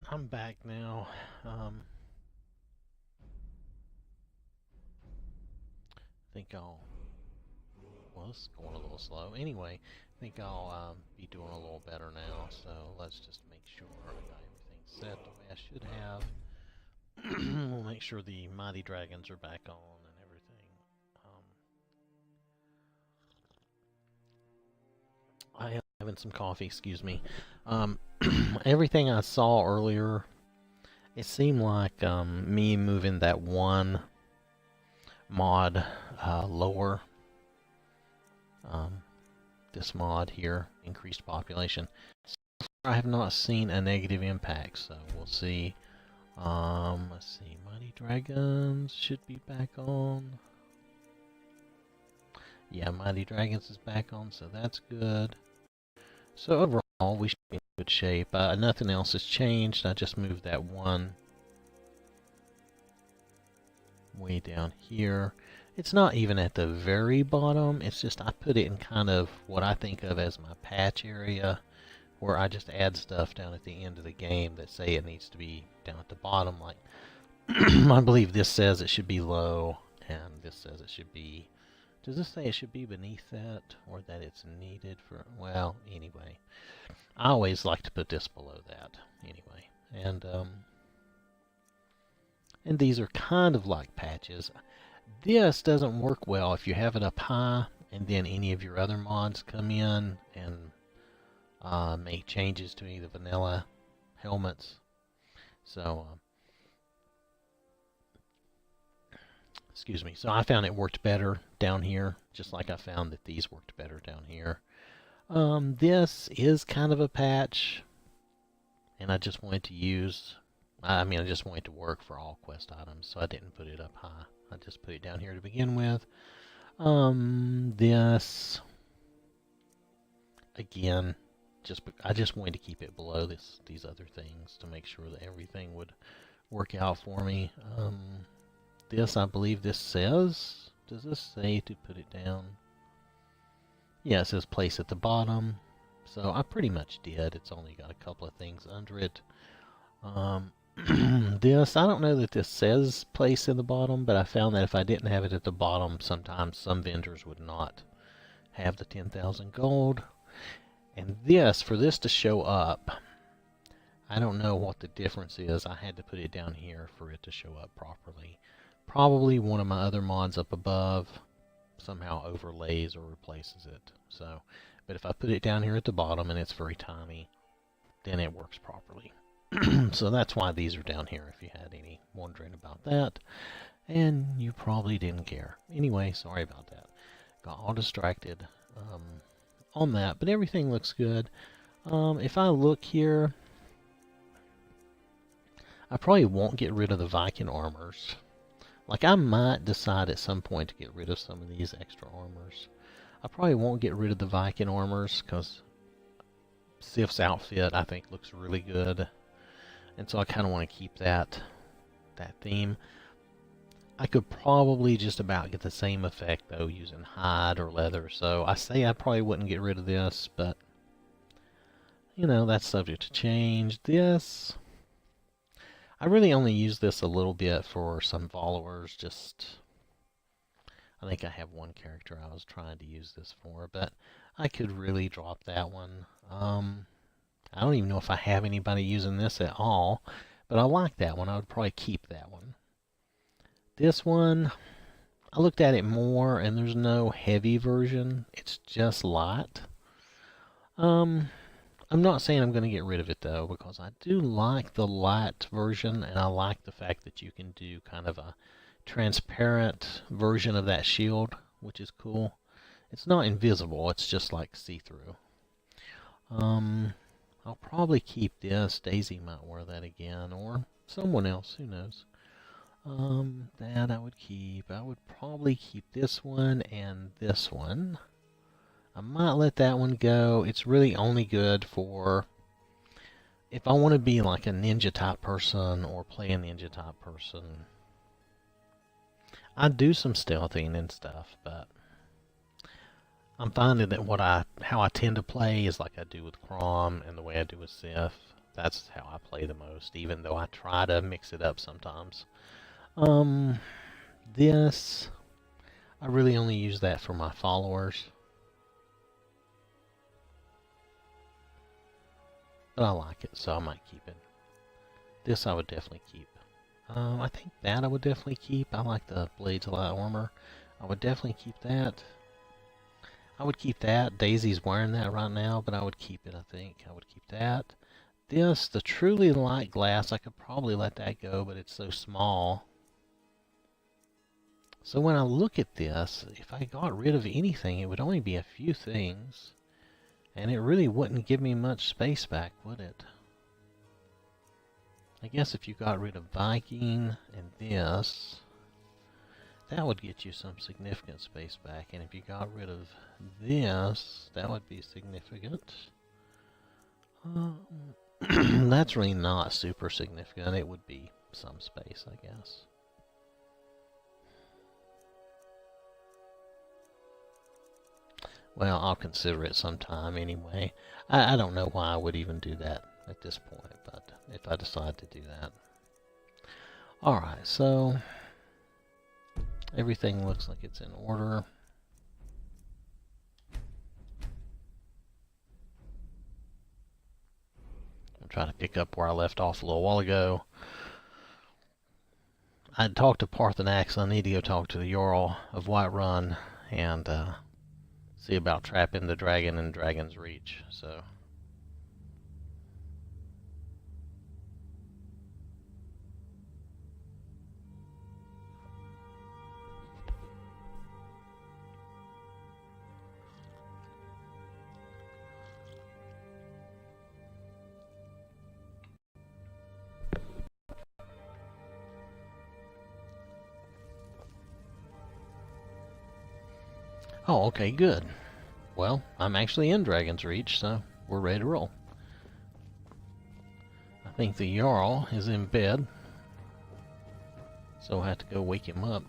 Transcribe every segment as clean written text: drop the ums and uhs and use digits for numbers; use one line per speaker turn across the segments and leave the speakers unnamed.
I'm back now. I think well, it's going a little slow. Anyway, I think I'll be doing a little better now. So let's just make sure I got everything set the way I should have. We'll make sure the mighty dragons are back on and everything. I am having some coffee, excuse me. Um, everything I saw earlier, it seemed like me moving that one mod lower. Um, this mod here, increased population. So far, I have not seen a negative impact, so we'll see. Let's see, Mighty Dragons should be back on. Yeah, Mighty Dragons is back on, so that's good. So overall, we should be in good shape. Nothing else has changed. I just moved that one way down here. It's not even at the very bottom. It's just I put it in kind of what I think of as my patch area, where I just add stuff down at the end of the game that say it needs to be down at the bottom. Like, I believe this says it should be low, and this says it should be... Does this say it should be beneath that, or that it's needed for... Well, anyway. I always like to put this below that, anyway. And these are kind of like patches. This doesn't work well if you have it up high, and then any of your other mods come in and make changes to either vanilla helmets. So, excuse me. So I found it worked better down here, just like I found that these worked better down here. This is kind of a patch, and I just wanted to use... I just wanted to work for all quest items, so I didn't put it up high. I just put it down here to begin with. This... Again, I just wanted to keep it below these other things to make sure that everything would work out for me. This, I believe this says... Does this say to put it down? Yeah, it says place at the bottom. So I pretty much did. It's only got a couple of things under it. This, I don't know that this says place in the bottom, but I found that if I didn't have it at the bottom, sometimes some vendors would not have the 10,000 gold. And this, for this to show up, I don't know what the difference is. I had to put it down here for it to show up properly. Probably one of my other mods up above somehow overlays or replaces it. So, but if I put it down here at the bottom and it's very tiny, then it works properly. So that's why these are down here, if you had any wondering about that. And you probably didn't care. Anyway, sorry about that. Got all distracted on that, but everything looks good. If I look here, I probably won't get rid of the Viking armors. Like, I might decide at some point to get rid of some of these extra armors. I probably won't get rid of the Viking armors, because Sif's outfit, I think, looks really good. And so I kind of want to keep that theme. I could probably just about get the same effect, though, using hide or leather. So I say I probably wouldn't get rid of this, but, you know, that's subject to change. This... I really only use this a little bit for some followers, just... I think I have one character I was trying to use this for, but I could really drop that one. I don't even know if I have anybody using this at all, but I like that one. I would probably keep that one. This one, I looked at it more, and there's no heavy version. It's just light. I'm not saying I'm going to get rid of it, though, because I do like the light version, and I like the fact that you can do kind of a transparent version of that shield, which is cool. It's not invisible, it's just like see-through. I'll probably keep this. Daisy might wear that again, or someone else, who knows. That I would keep. I would probably keep this one and this one. I might let that one go. It's really only good for if I want to be like a ninja type person or play a ninja type person. I do some stealthing and stuff, but I'm finding that how I tend to play is like I do with Crom and the way I do with Sif. That's how I play the most, even though I try to mix it up sometimes. This, I really only use that for my followers. But I like it, so I might keep it. This I would definitely keep. I think that I would definitely keep. I like the Blades of Light armor. I would definitely keep that. I would keep that. Daisy's wearing that right now, but I would keep it, I think. I would keep that. This, the Truly Light Glass, I could probably let that go, but it's so small. So when I look at this, if I got rid of anything, it would only be a few things. And it really wouldn't give me much space back, would it? I guess if you got rid of Viking and this, that would get you some significant space back. And if you got rid of this, that would be significant. That's really not super significant. It would be some space, I guess. Well, I'll consider it sometime anyway. I don't know why I would even do that at this point, but if I decide to do that. Alright, so everything looks like it's in order. I'm trying to pick up where I left off a little while ago. I talked to Parthenax. I need to go talk to the Jarl of Whiterun and see about trapping the dragon in Dragon's Reach. So oh, okay, good. Well, I'm actually in Dragon's Reach, so we're ready to roll. I think the Jarl is in bed, so I have to go wake him up.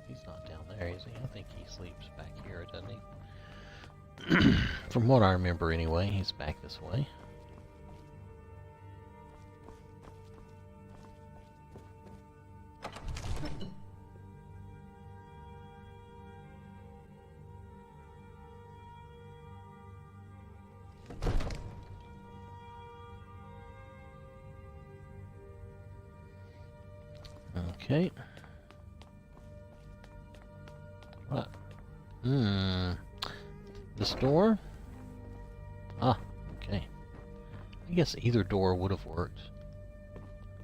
He's not down there, is he? I think he sleeps back here, doesn't he? From what I remember anyway, he's back this way. Okay. What? This door? Ah, okay. I guess either door would have worked.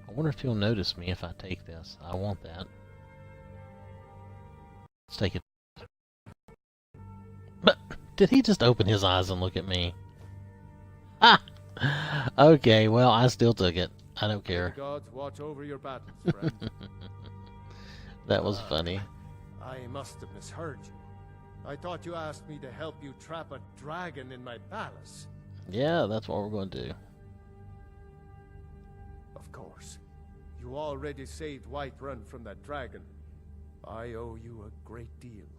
I wonder if he'll notice me if I take this. I want that. Let's take it. But did he just open his eyes and look at me? Ah! Okay, well, I still took it. I don't care.
The gods watch over your battles, friend.
That was funny.
I must have misheard you. I thought you asked me to help you trap a dragon in my palace.
Yeah, that's what we're going to do.
Of course. You already saved Whiterun from that dragon. I owe you a great deal.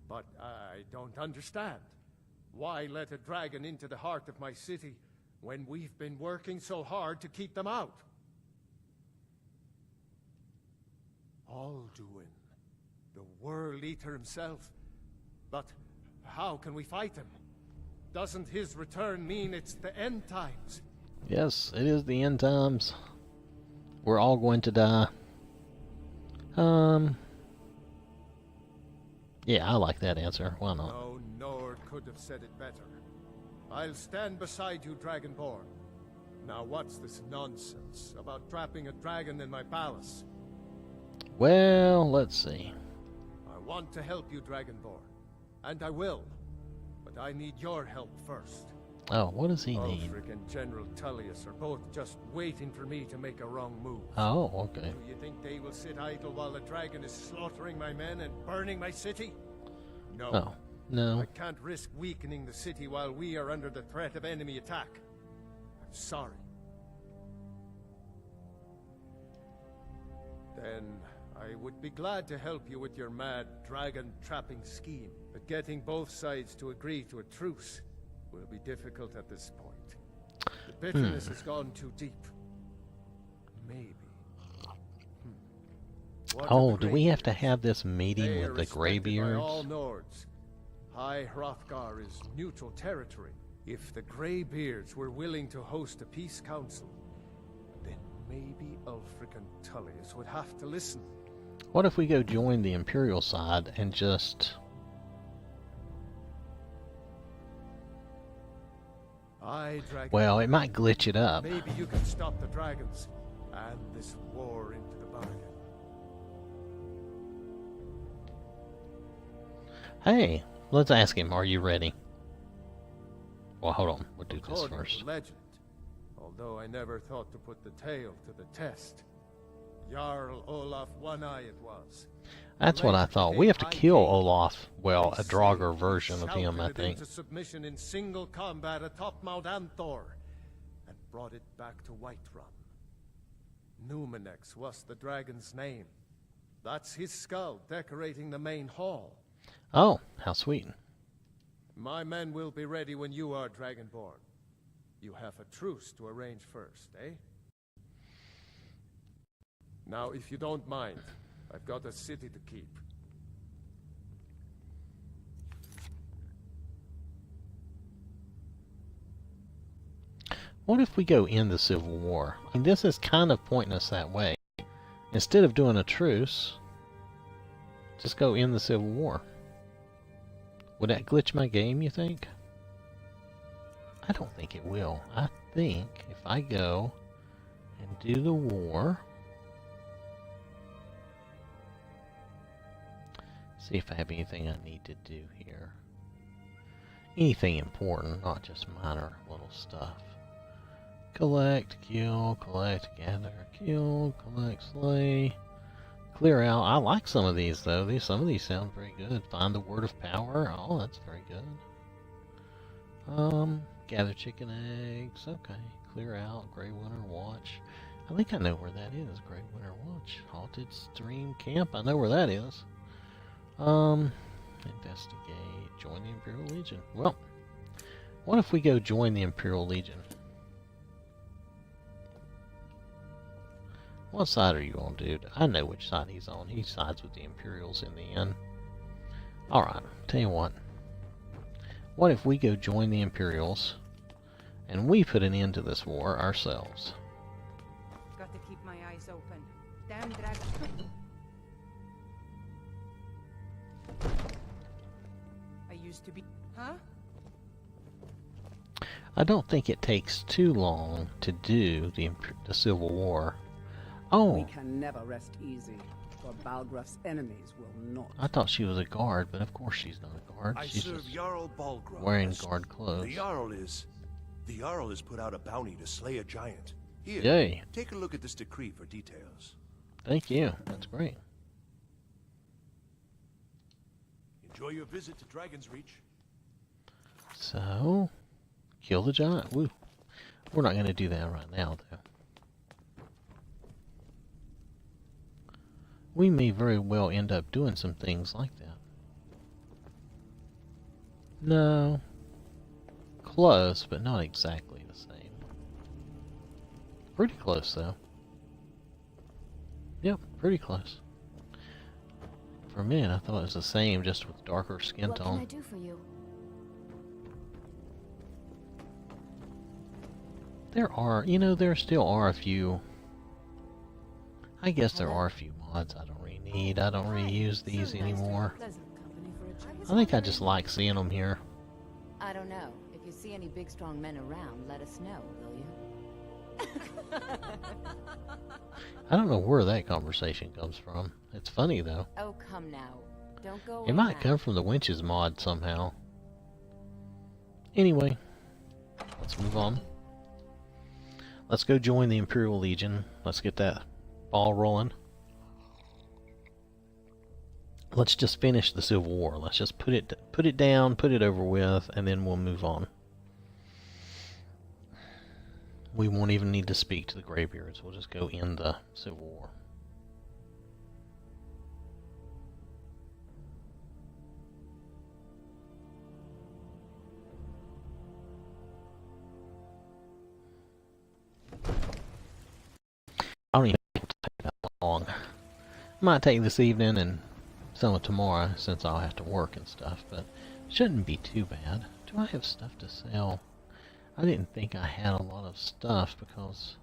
But I don't understand. Why let a dragon into the heart of my city when we've been working so hard to keep them out? Alduin, the World Eater himself. But how can we fight him? Doesn't his return mean it's the end times?
Yes, it is the end times. We're all going to die. Yeah, I like that answer. Why not?
No Nord could have said it better. I'll stand beside you, Dragonborn. Now what's this nonsense about trapping a dragon in my palace?
Well, let's see.
I want to help you, Dragonborn. And I will. But I need your help first.
Oh, what does he need?
Ulfric and General Tullius are both just waiting for me to make a wrong move.
Oh, okay.
Do you think they will sit idle while the dragon is slaughtering my men and burning my city? No.
Oh, no.
I can't risk weakening the city while we are under the threat of enemy attack. I'm sorry. Then I would be glad to help you with your mad dragon trapping scheme, but getting both sides to agree to a truce will be difficult at this point. The bitterness has gone too deep. Maybe. What of
Oh,
the
do we have to
Greybeards?
have this meeting
They
with
are
the
respected by all
Greybeards?
Nords. High Hrothgar is neutral territory. If the Greybeards were willing to host a peace council, then maybe Ulfric and Tullius would have to listen.
What if we go join the Imperial side and just...
Dragon.
Well, it might glitch it up.
Maybe you can stop the dragons and this war into the bargain.
Hey, let's ask him, are you ready? Well, hold on, we'll do this
According
first.
to legend, although I never thought to put the tale to the test, Jarl Olaf One-Eye it was.
That's what I thought. We have to kill Olaf. Well, a Draugr version of him, I think.
Into submission in single combat atop Mount Anthor, and brought it back to Whiterun. Numenex was the dragon's name. That's his skull decorating the main hall.
Oh, how sweet.
My men will be ready when you are Dragonborn. You have a truce to arrange first, eh? Now, if you don't mind, I've got a city to keep.
What if we go in the Civil War? I mean, this is kind of pointing us that way. Instead of doing a truce, just go in the Civil War. Would that glitch my game, you think? I don't think it will. I think if I go and do the war... See if I have anything I need to do here. Anything important, not just minor little stuff. Collect, kill, collect, gather, kill, collect, slay. Clear out. I like some of these though. Some of these sound very good. Find the word of power. Oh, that's very good. Gather chicken eggs. Okay. Clear out. Grey Winter Watch. I think I know where that is. Grey Winter Watch. Halted Stream Camp. I know where that is. Investigate. Join the Imperial Legion. Well, what if we go join the Imperial Legion? What side are you on, dude? I know which side he's on. He sides with the Imperials in the end. Alright, tell you what. What if we go join the Imperials and we put an end to this war ourselves?
Got to keep my eyes open. Damn dragon. I used to be... Huh?
I don't think it takes too long to do the Civil War. Oh!
We can never rest easy, for Balgraf's enemies will not.
I thought she was a guard, but of course she's not a guard.
I
She's
serve
just
Jarl Balgraf.
wearing guard clothes.
The Jarl has put out a bounty to slay a giant. Here,
Yay!
take a look at this decree for details.
Thank you. That's great.
Enjoy your visit to Dragon's Reach.
So, kill the giant. Woo. We're not going to do that right now, though. We may very well end up doing some things like that. No. Close, but not exactly the same. Pretty close, though. Yep, pretty close. For a minute, I thought it was the same, just with darker skin tone.
What can I do for you?
There are, there still are a few. I guess there are a few mods I don't really need. I don't really use these anymore.
Pleasant company for a change.
I think I just like seeing them here.
I don't know. If you see any big strong men around, let us know, will you?
I don't know where that conversation comes from. It's funny though.
Oh, come now. Don't go
It might come from the Winches mod somehow. Anyway, let's move on. Let's go join the Imperial Legion. Let's get that ball rolling. Let's just finish the Civil War. Let's just put it down, put it over with, and then we'll move on. We won't even need to speak to the Greybeards. We'll just go in the Civil War. Might take this evening and some of tomorrow since I'll have to work and stuff, but shouldn't be too bad. Do I have stuff to sell? I didn't think I had a lot of stuff because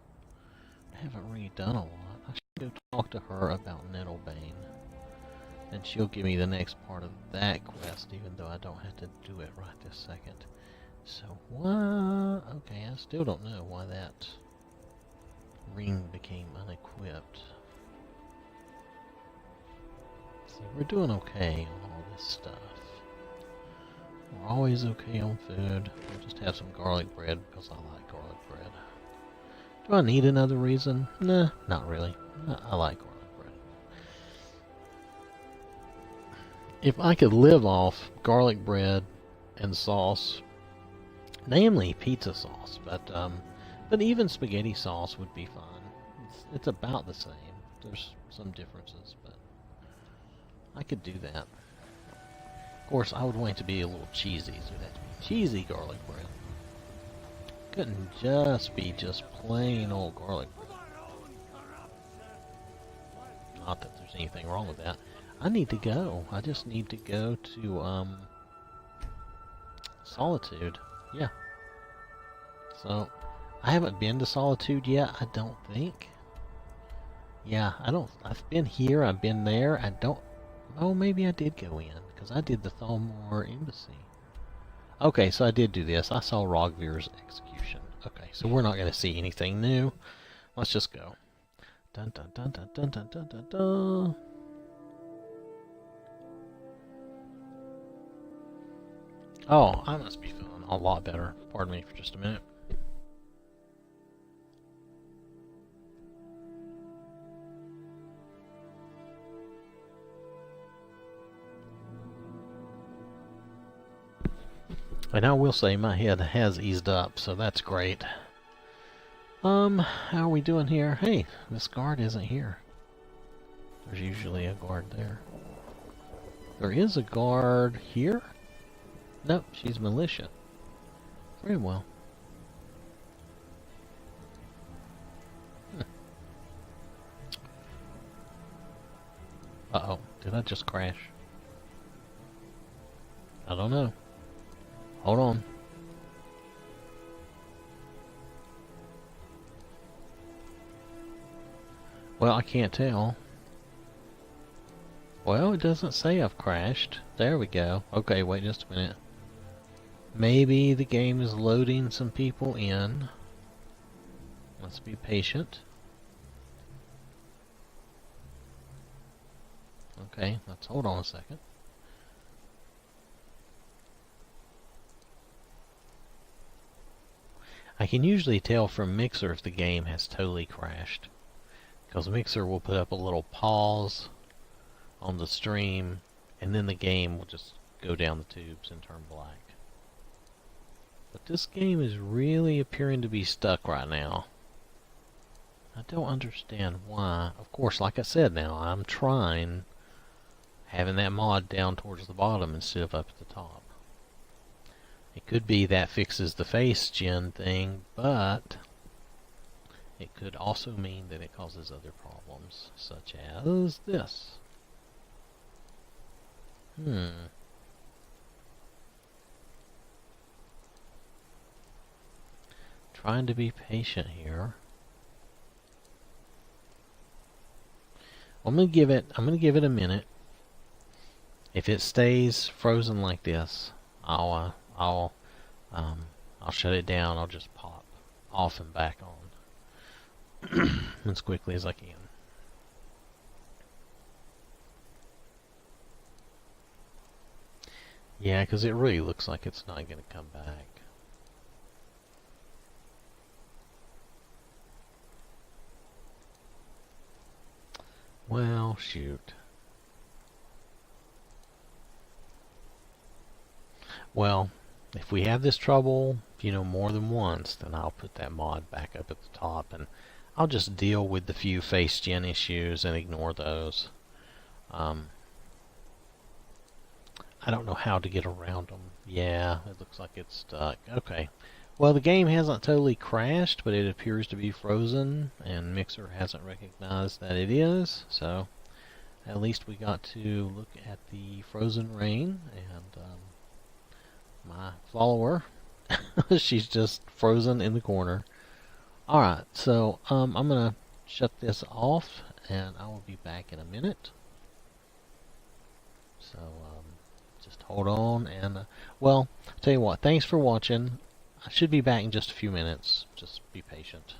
I haven't really done a lot. I should go talk to her about Nettlebane. And she'll give me the next part of that quest, even though I don't have to do it right this second. So, what? Okay, I still don't know why that ring became unequipped. See, we're doing okay on all this stuff. We're always okay on food. We'll just have some garlic bread because I like garlic bread. Do I need another reason? Nah, not really. I like garlic bread. If I could live off garlic bread and sauce, namely pizza sauce, but even spaghetti sauce would be fine. It's about the same. There's some differences, but I could do that. Of course, I would want it to be a little cheesy, so it'd have to be cheesy garlic bread. Couldn't just be plain old garlic bread. Not that there's anything wrong with that. I need to go. I just need to go to, Solitude. Yeah. So, I haven't been to Solitude yet, I don't think. Yeah, I've been here, I've been there, oh, maybe I did go in, because I did the Thalmor Embassy. Okay, so I did do this. I saw Rogvir's execution. Okay, so we're not going to see anything new. Let's just go. Dun dun dun dun dun dun dun dun dun. Oh, I must be feeling a lot better. Pardon me for just a minute. And I will say my head has eased up, so that's great. How are we doing here? Hey, this guard isn't here. There's usually a guard there. There is a guard here? Nope, she's militia. Very well. Uh-oh, did I just crash? I don't know. Hold on. Well, I can't tell. Well, it doesn't say I've crashed. There we go. Okay, wait just a minute. Maybe the game is loading some people in. Let's be patient. Okay, let's hold on a second. I can usually tell from Mixer if the game has totally crashed, because Mixer will put up a little pause on the stream, and then the game will just go down the tubes and turn black. But this game is really appearing to be stuck right now. I don't understand why. Of course, like I said now, I'm trying having that mod down towards the bottom instead of up at the top. It could be that fixes the face gen thing, but it could also mean that it causes other problems, such as this. Trying to be patient here. I'm gonna give it a minute. If it stays frozen like this, I'll shut it down. I'll just pop off and back on as quickly as I can. Yeah, because it really looks like it's not going to come back. Well, shoot. Well, if we have this trouble, more than once, then I'll put that mod back up at the top, and I'll just deal with the few face gen issues and ignore those. I don't know how to get around them. Yeah, it looks like it's stuck. Okay. Well, the game hasn't totally crashed, but it appears to be frozen, and Mixer hasn't recognized that it is, so At least we got to look at the frozen rain, and my follower, she's just frozen in the corner. Alright, so I'm going to shut this off, and I will be back in a minute. So just hold on, and well, tell you what, thanks for watching. I should be back in just a few minutes. Just be patient.